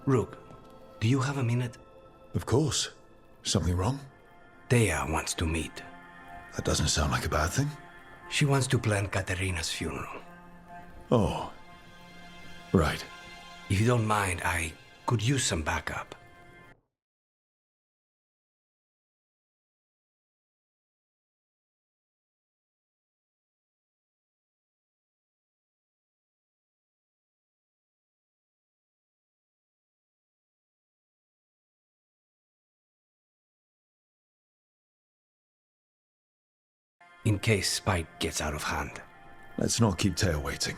Rook, do you have a minute? Of course. Something wrong? Thea wants to meet. That doesn't sound like a bad thing. She wants to plan Katerina's funeral. Oh. Right. If you don't mind, I could use some backup. In case Spike gets out of hand. Let's not keep Teo waiting.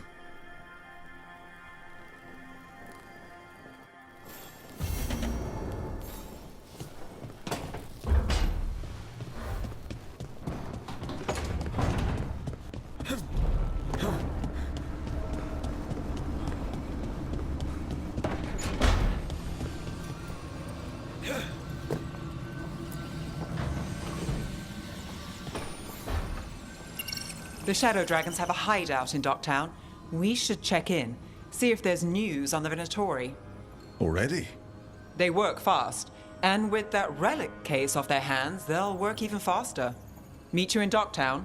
The Shadow Dragons have a hideout in Docktown. We should check in, see if there's news on the Venatori. Already? They work fast, and with that relic case off their hands, they'll work even faster. Meet you in Docktown.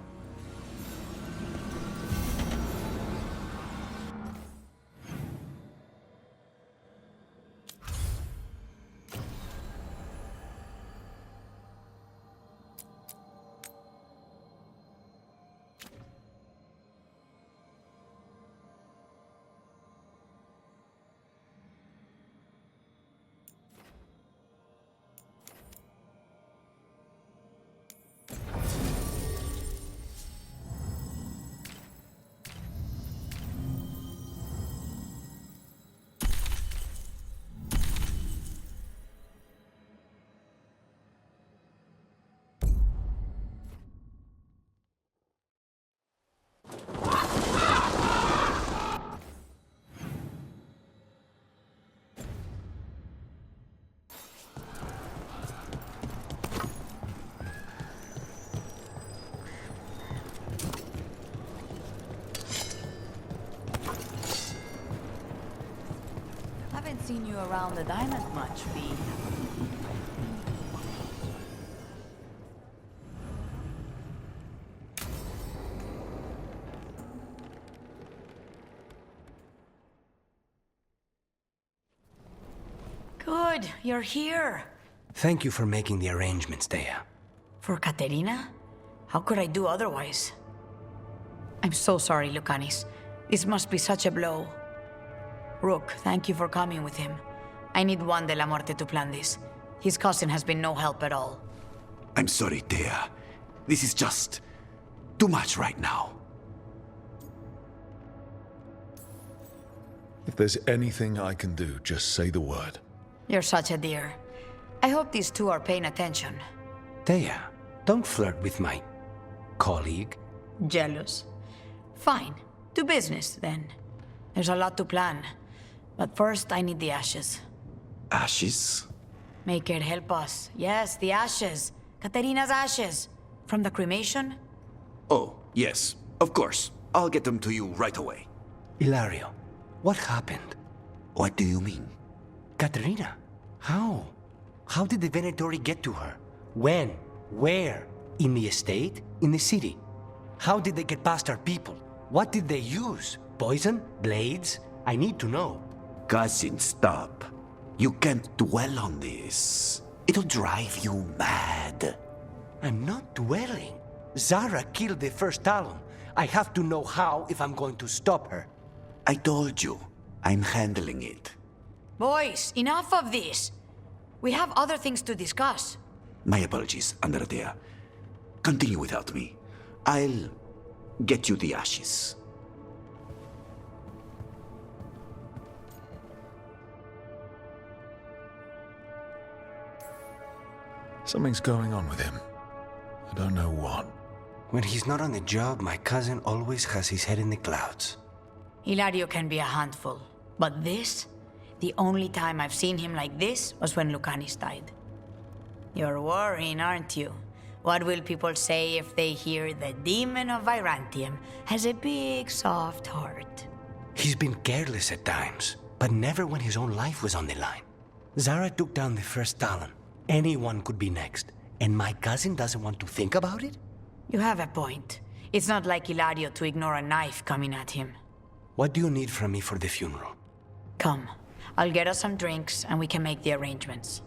Haven't seen you around the diamond much, V. Good, you're here. Thank you for making the arrangements, Thea. For Katerina? How could I do otherwise? I'm so sorry, Lucanis. This must be such a blow. Rook, thank you for coming with him. I need Juan de la Muerte to plan this. His cousin has been no help at all. I'm sorry, Thea. This is just too much right now. If there's anything I can do, just say the word. You're such a dear. I hope these two are paying attention. Thea, don't flirt with my colleague. Jealous. Fine. To business, then. There's a lot to plan. But first, I need the ashes. Ashes? Make it help us. Yes, the ashes. Katerina's ashes. From the cremation? Oh, yes, of course. I'll get them to you right away. Ilario, what happened? What do you mean? Katerina, how? How did the Venatori get to her? When? Where? In the estate? In the city? How did they get past our people? What did they use? Poison? Blades? I need to know. Cousin, stop. You can't dwell on this. It'll drive you mad. I'm not dwelling. Zara killed the first Talon. I have to know how if I'm going to stop her. I told you, I'm handling it. Boys, enough of this. We have other things to discuss. My apologies, Andrea. Continue without me. I'll get you the ashes. Something's going on with him. I don't know what. When he's not on the job, my cousin always has his head in the clouds. Hilario can be a handful. But this? The only time I've seen him like this was when Lucanis died. You're worrying, aren't you? What will people say if they hear the demon of Virantium has a big, soft heart? He's been careless at times, but never when his own life was on the line. Zara took down the first Talon. Anyone could be next. And my cousin doesn't want to think about it? You have a point. It's not like Ilario to ignore a knife coming at him. What do you need from me for the funeral? Come. I'll get us some drinks and we can make the arrangements.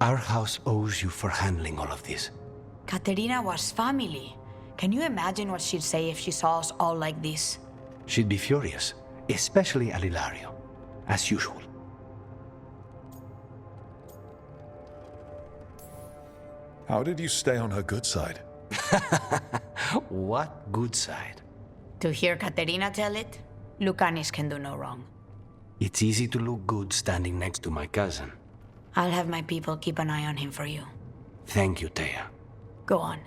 Our house owes you for handling all of this. Katerina was family. Can you imagine what she'd say if she saw us all like this? She'd be furious, especially at Ilario, as usual. How did you stay on her good side? What good side? To hear Katerina tell it, Lucanis can do no wrong. It's easy to look good standing next to my cousin. I'll have my people keep an eye on him for you. Thank you, Thea. Go on.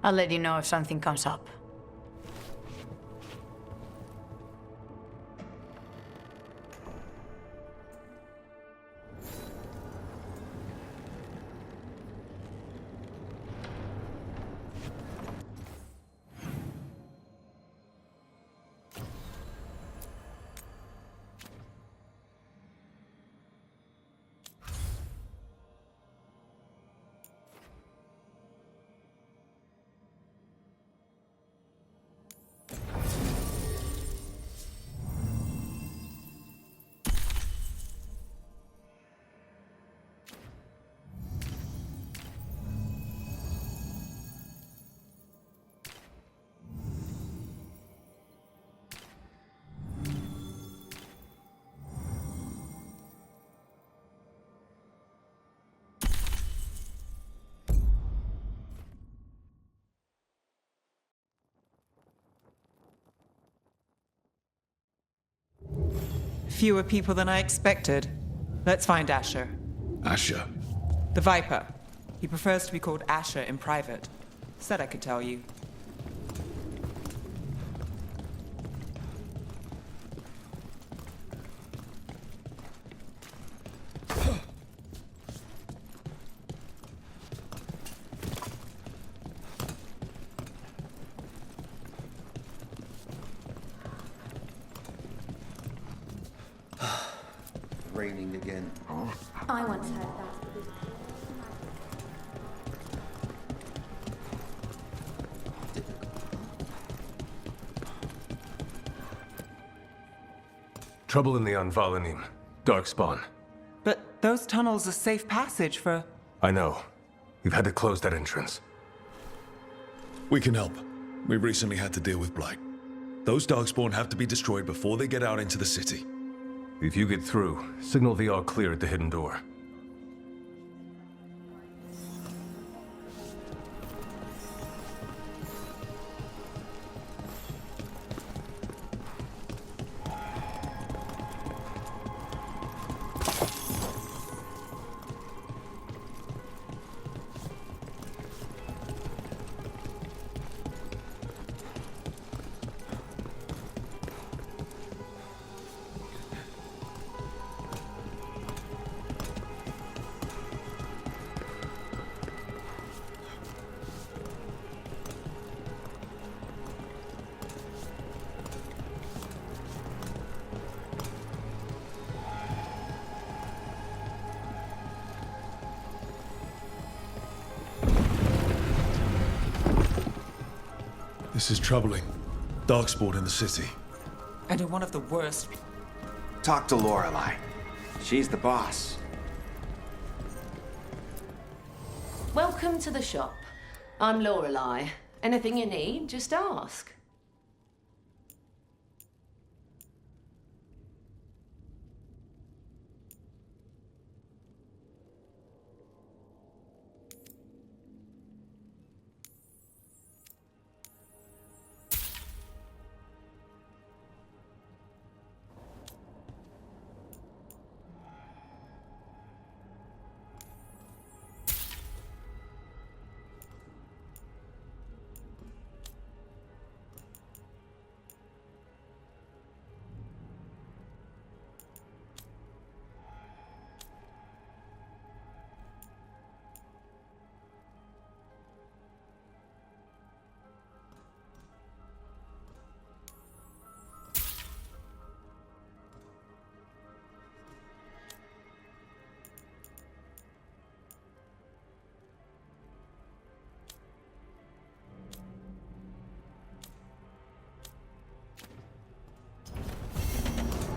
I'll let you know if something comes up. Fewer people than I expected. Let's find Asher. Asher. The Viper. He prefers to be called Asher in private. Said I could tell you. Raining again. I once heard that. Trouble in the Anvalanim. Darkspawn. But those tunnels are safe passage for... I know. We've had to close that entrance. We can help. We recently had to deal with Blight. Those Darkspawn have to be destroyed before they get out into the city. If you get through, signal the all clear at the hidden door. This is troubling. Darkspawn in the city. And in one of the worst... Talk to Lorelei. She's the boss. Welcome to the shop. I'm Lorelei. Anything you need, just ask.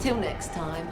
Till next time.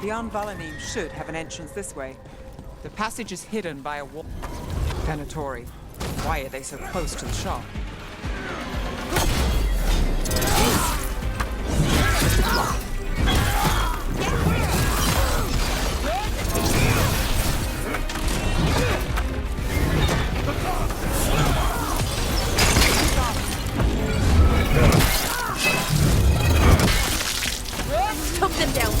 The Anvalanim should have an entrance this way. The passage is hidden by a wall. Venatori. Why are they so close to the shop? Took them down.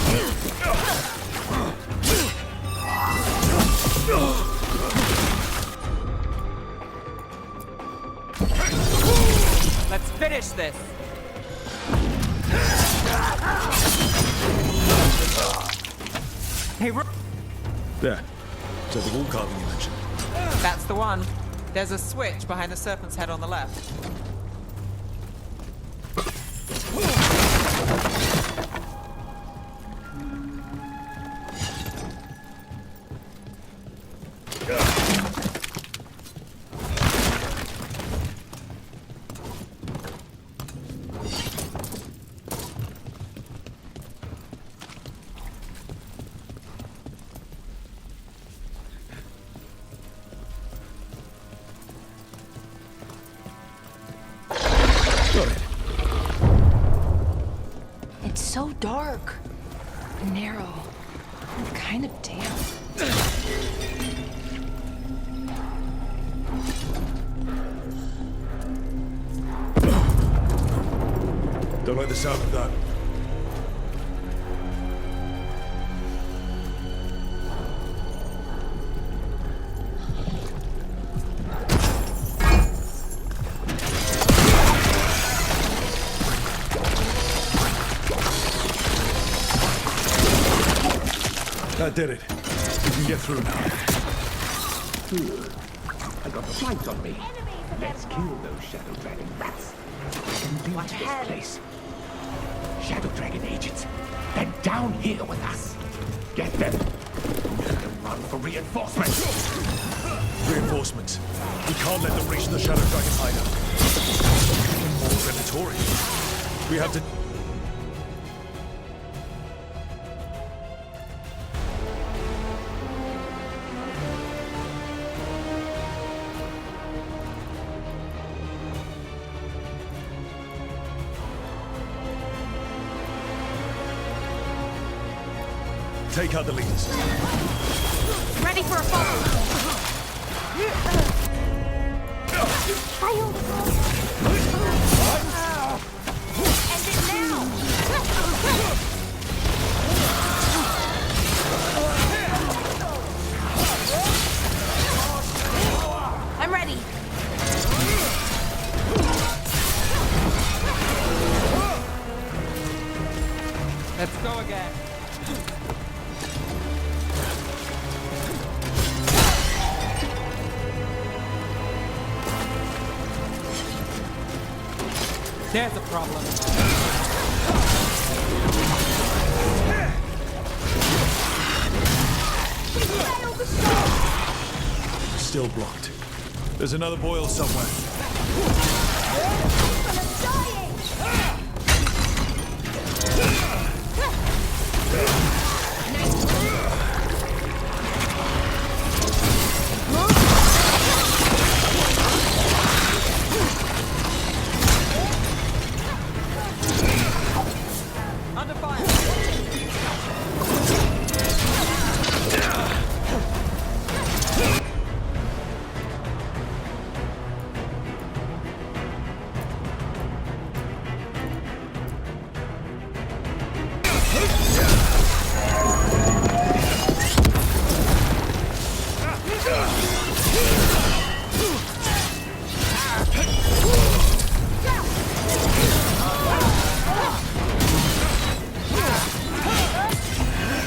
Let's finish this! Hey, There. So the wall carving you mentioned. that's the one. There's a switch behind the serpent's head on the left. Got it. It's so dark, narrow, and kind of damp. Don't like the sound of that. That did it. We can get through now. I got the flight on me. Let's kill those Shadow Dragon rats. What this place. Shadow Dragon agents. They're down here with us. Get them. And run for reinforcements. Reinforcements. We can't let them reach the Shadow Dragon hideout. More Venatori. We have to... Take out the leaders. Ready for a fall. End it now. I'm ready. Let's go again. There's a problem. Still blocked. There's another boil somewhere. Under fire!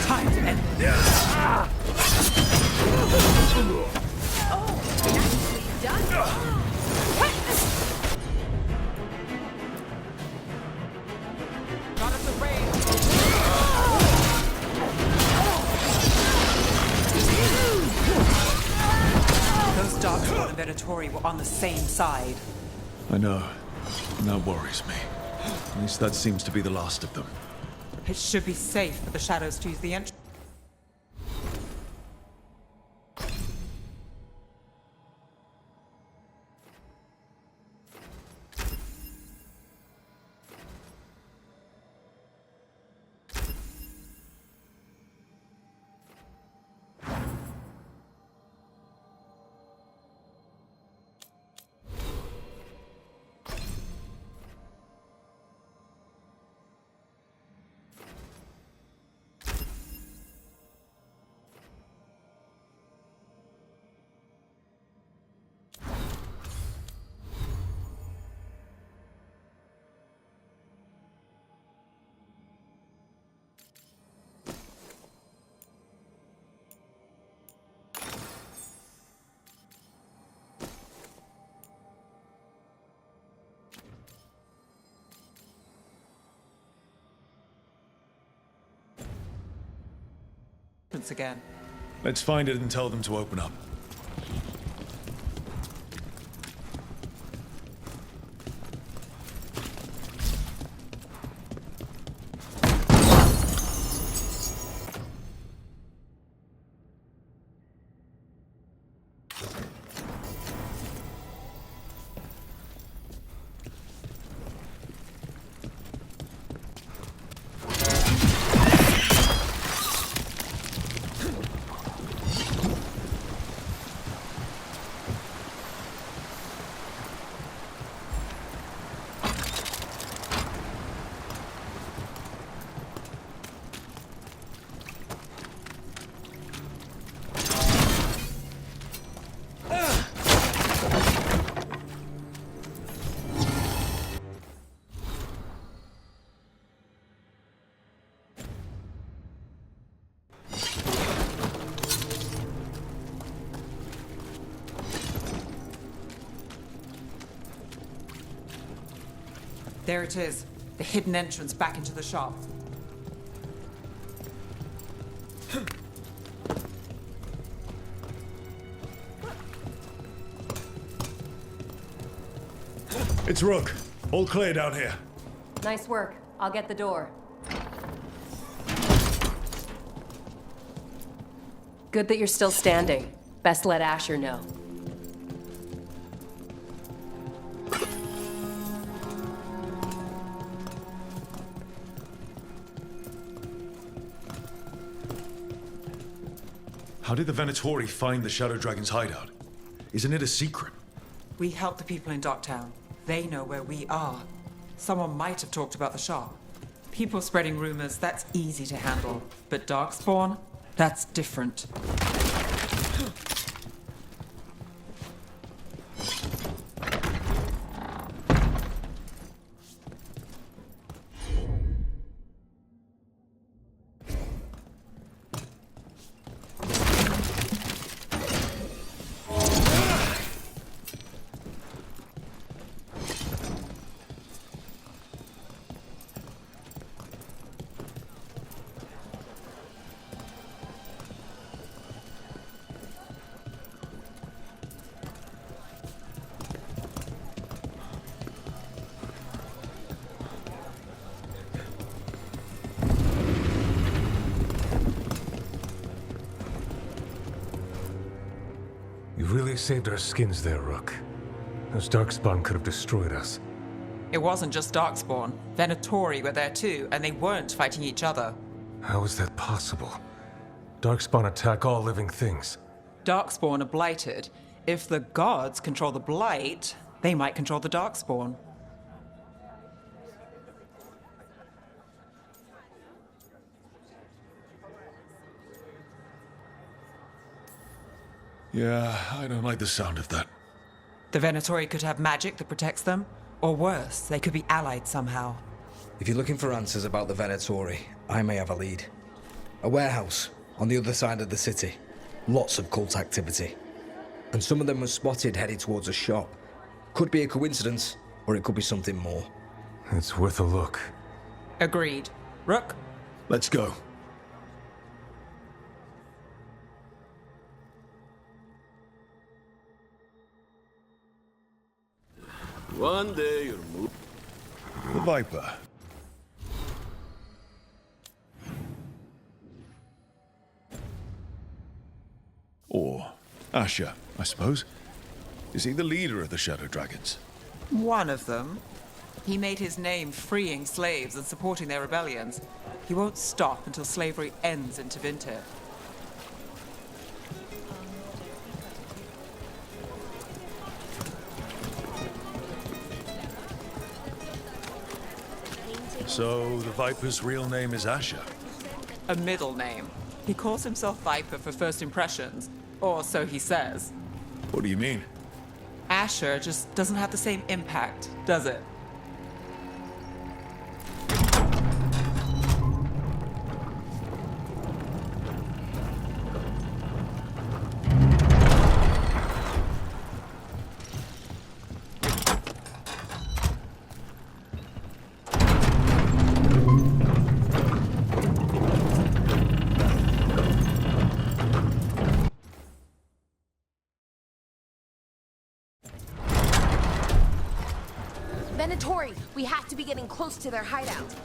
Time to end this. Got us a raid. Those Darkspawn and Venatori were on the same side. I know. And that worries me. At least that seems to be the last of them. It should be safe for the shadows to use the entrance. Again. Let's find it and tell them to open up. There it is, the hidden entrance back into the shop. It's Rook. All clear down here. Nice work. I'll get the door. Good that you're still standing. Best let Asher know. How did the Venatori find the Shadow Dragon's hideout? Isn't it a secret? We help the people in Docktown. They know where we are. Someone might have talked about the shop. People spreading rumors, that's easy to handle. But Darkspawn? That's different. really saved our skins there, Rook. Those Darkspawn could have destroyed us. It wasn't just Darkspawn. Venatori were there too, and they weren't fighting each other. How is that possible? Darkspawn attack all living things. Darkspawn are blighted. If the gods control the blight, they might control the Darkspawn. Yeah, I don't like the sound of that. The Venatori could have magic that protects them, or worse, they could be allied somehow. If you're looking for answers about the Venatori, I may have a lead. A warehouse on the other side of the city. Lots of cult activity. And some of them were spotted headed towards a shop. Could be a coincidence, or it could be something more. It's worth a look. Agreed. Rook? Let's go. One day you'll move. The Viper. Or Asher, I suppose. Is he the leader of the Shadow Dragons? One of them. He made his name freeing slaves and supporting their rebellions. He won't stop until slavery ends in Tevinter. So, the Viper's real name is Asher? A middle name. He calls himself Viper for first impressions, or so he says. What do you mean? Asher just doesn't have the same impact, does it? Venatori, we have to be getting close to their hideout.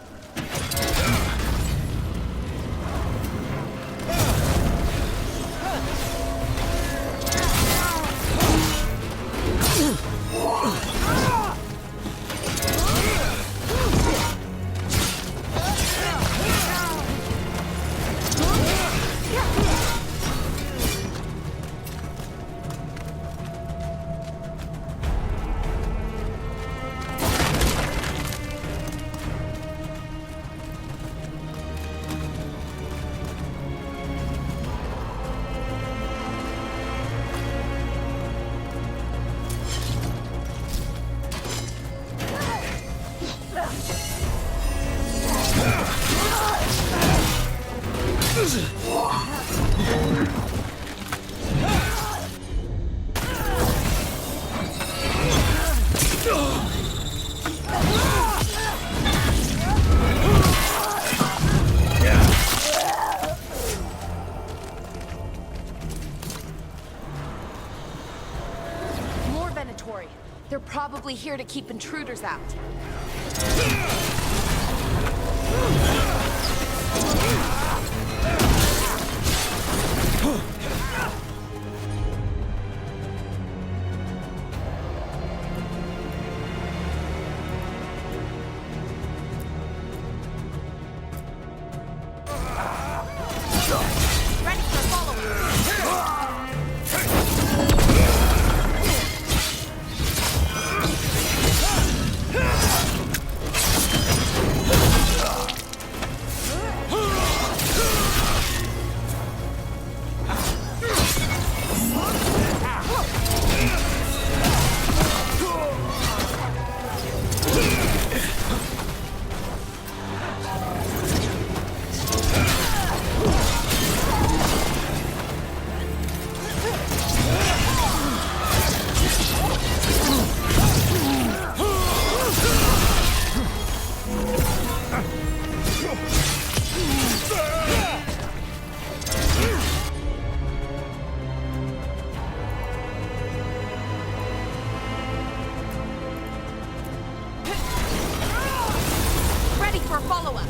More Venatori. They're probably here to keep intruders out. Ready for follow-up.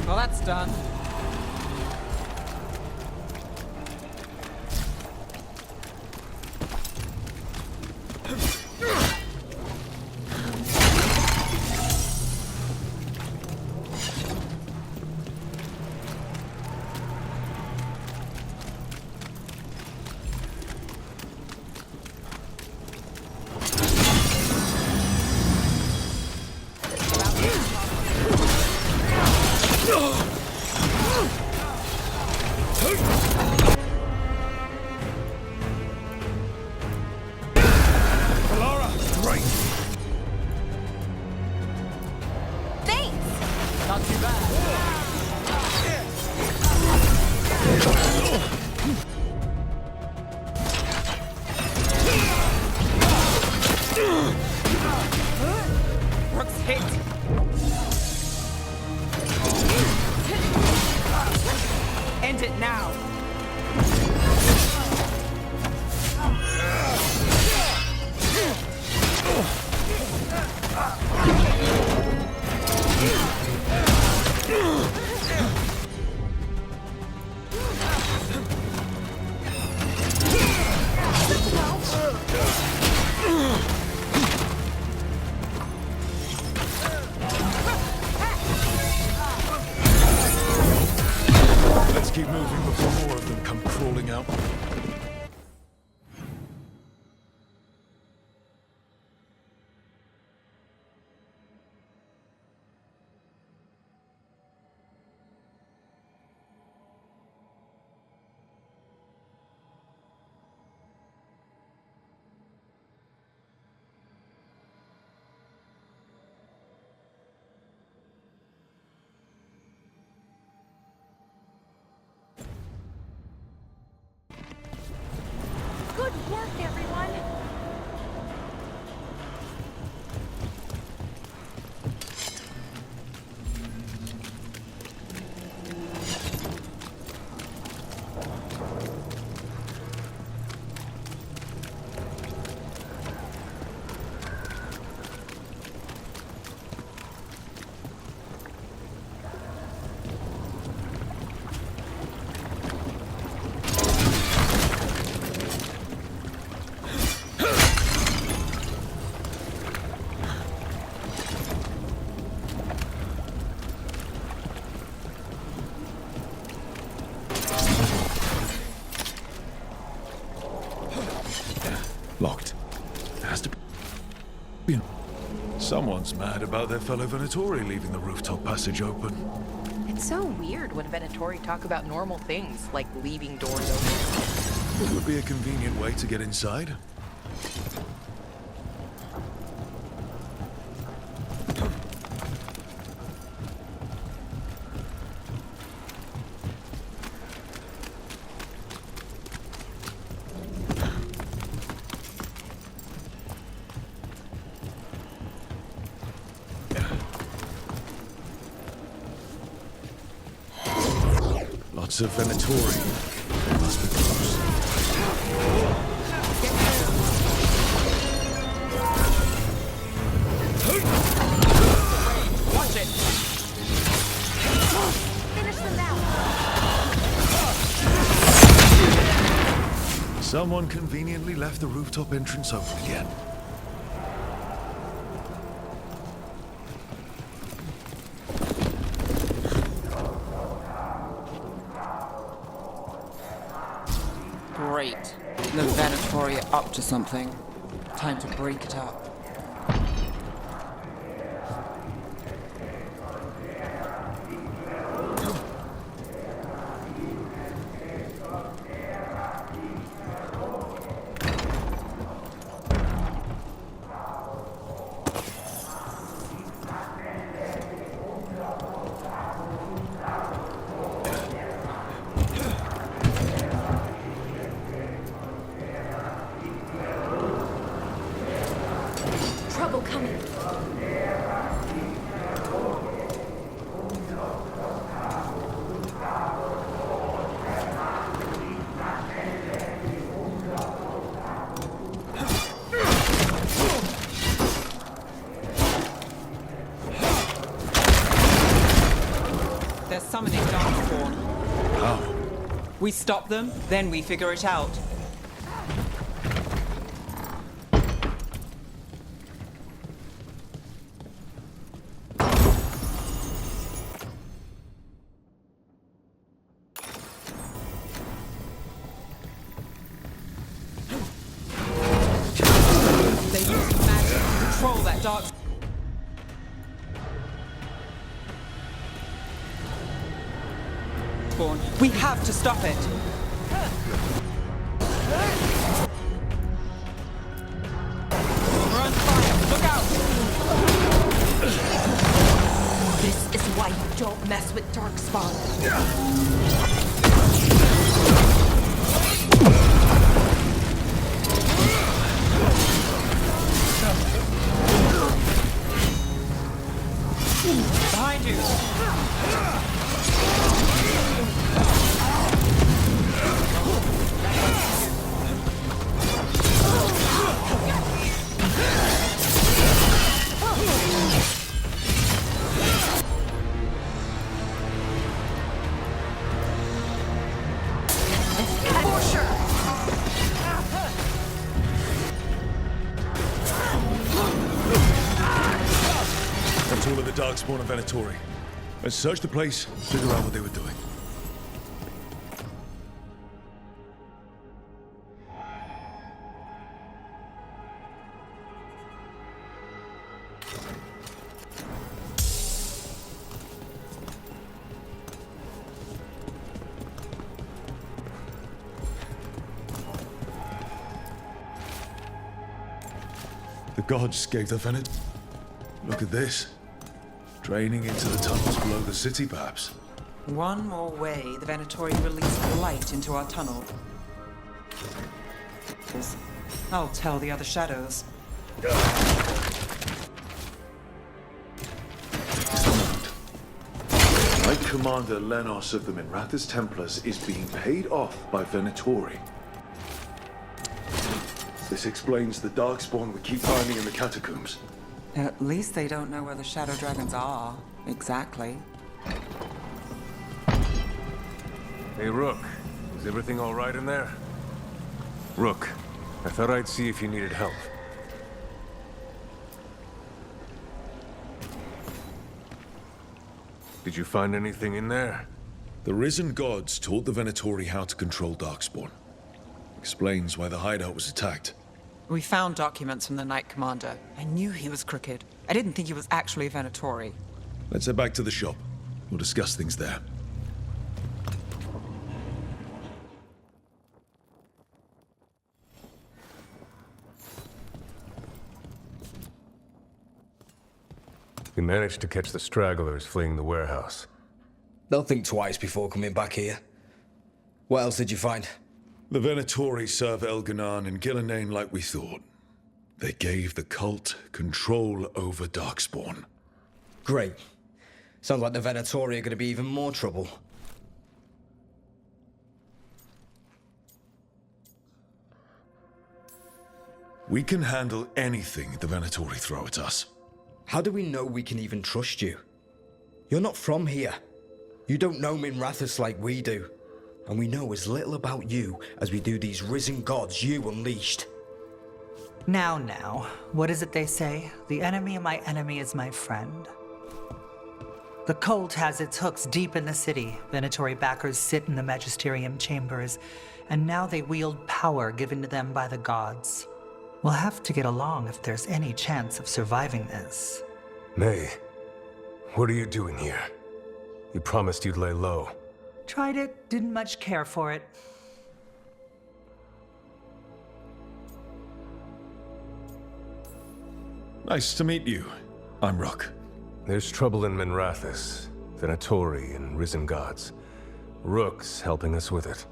Well, that's done. End it now! Let's keep moving before more of them come crawling out. Good work, everyone! Locked. It has to be. Someone's mad about their fellow Venatori leaving the rooftop passage open. It's so weird when Venatori talk about normal things, like leaving doors open. It would be a convenient way to get inside. Lots of Venatori. They must be close. Watch it! Finish them now! Someone conveniently left the rooftop entrance open again. Great. The Venatori are up to something. Time to break it up. They're summoning Darkspawn. How? We stop them, then we figure it out. They use magic to control that dark. We have to stop it. We're on fire. Look out! This is why you don't mess with Darkspawn. Behind you! That's all of the Darkspawn and Venatori. Let's search the place, figure out what they were doing. The gods gave the Venet. Look at this. Draining into the tunnels below the city, perhaps. One more way the Venatori release light into our tunnel. I'll tell the other shadows. Knight Commander Lenos of the Minrathous Templars is being paid off by Venatori. This explains the Darkspawn we keep finding in the catacombs. At least they don't know where the Shadow Dragons are. Exactly. Hey, Rook. Is everything all right in there? Rook, I thought I'd see if you needed help. Did you find anything in there? The risen gods taught the Venatori how to control Darkspawn. Explains why the hideout was attacked. We found documents from the Knight Commander. I knew he was crooked. I didn't think he was actually a Venatori. Let's head back to the shop. We'll discuss things there. We managed to catch the stragglers fleeing the warehouse. They'll think twice before coming back here. What else did you find? The Venatori serve Elganan and Gillenane like we thought. They gave the cult control over Darkspawn. Great. Sounds like the Venatori are going to be even more trouble. We can handle anything the Venatori throw at us. How do we know we can even trust you? You're not from here. You don't know Minrathous like we do. And we know as little about you as we do these risen gods you unleashed. Now, what is it they say? The enemy of my enemy is my friend. The cult has its hooks deep in the city. Venatori backers sit in the magisterium chambers, and now they wield power given to them by the gods. We'll have to get along if there's any chance of surviving this. May, what are you doing here? You promised you'd lay low. Tried it, didn't much care for it. Nice to meet you. I'm Rook. There's trouble in Minrathous, Venatori, and Risen Gods. Rook's helping us with it.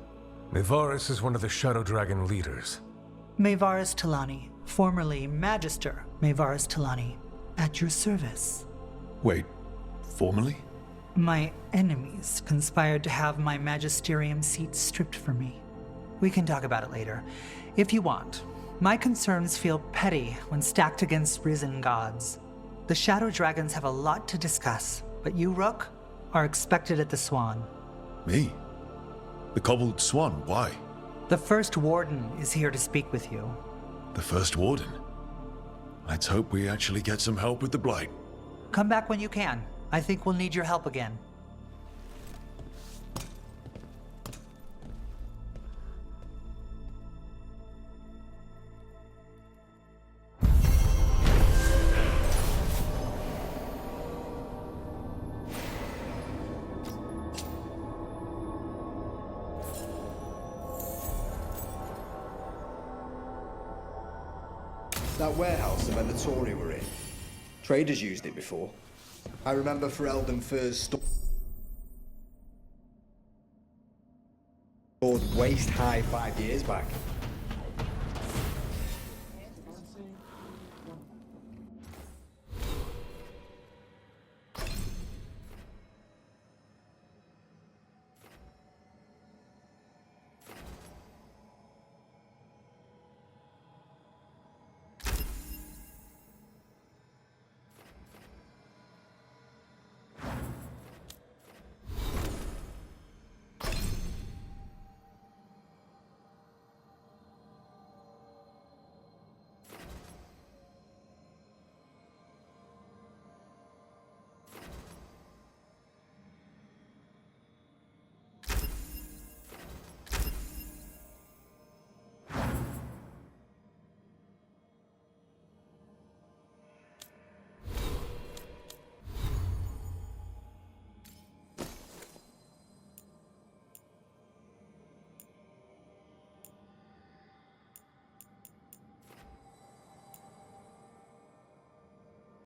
Mayvaris is one of the Shadow Dragon leaders. Mayvaris Talani, formerly Magister Mayvaris Talani, at your service. Wait, formally? My enemies conspired to have my magisterium seat stripped from me. We can talk about it later, if you want. My concerns feel petty when stacked against risen gods. The Shadow Dragons have a lot to discuss, but you, Rook, are expected at the Swan. Me? The Cobbled Swan, why? The First Warden is here to speak with you. The First Warden? Let's hope we actually get some help with the Blight. Come back when you can. I think we'll need your help again. That warehouse the Veilguard were in. Traders used it before. I remember Ferelden Fur's stored waist high 5 years back.